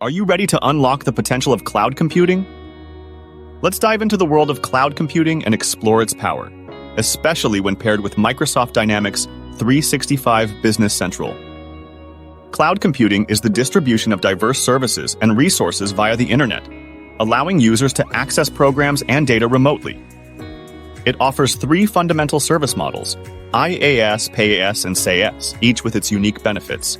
Are you ready to unlock the potential of cloud computing? Let's dive into the world of cloud computing and explore its power, especially when paired with Microsoft Dynamics 365 Business Central. Cloud computing is the distribution of diverse services and resources via the internet, allowing users to access programs and data remotely. It offers three fundamental service models: IaaS, PaaS, and SaaS, each with its unique benefits.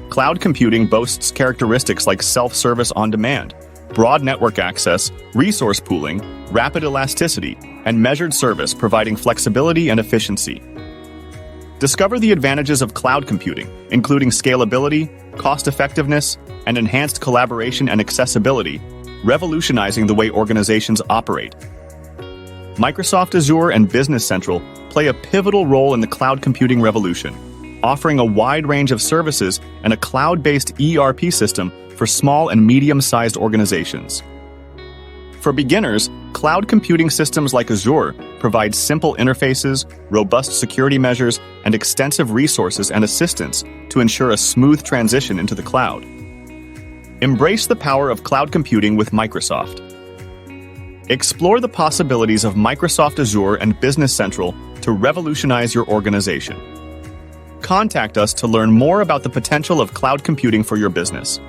Cloud computing boasts characteristics like self-service on demand, broad network access, resource pooling, rapid elasticity, and measured service, providing flexibility and efficiency. Discover the advantages of cloud computing, including scalability, cost-effectiveness, and enhanced collaboration and accessibility, revolutionizing the way organizations operate. Microsoft Azure and Business Central play a pivotal role in the cloud computing revolution, offering a wide range of services and a cloud-based ERP system for small and medium-sized organizations. For beginners, cloud computing systems like Azure provide simple interfaces, robust security measures, and extensive resources and assistance to ensure a smooth transition into the cloud. Embrace the power of cloud computing with Microsoft. Explore the possibilities of Microsoft Azure and Business Central to revolutionize your organization. Contact us to learn more about the potential of cloud computing for your business.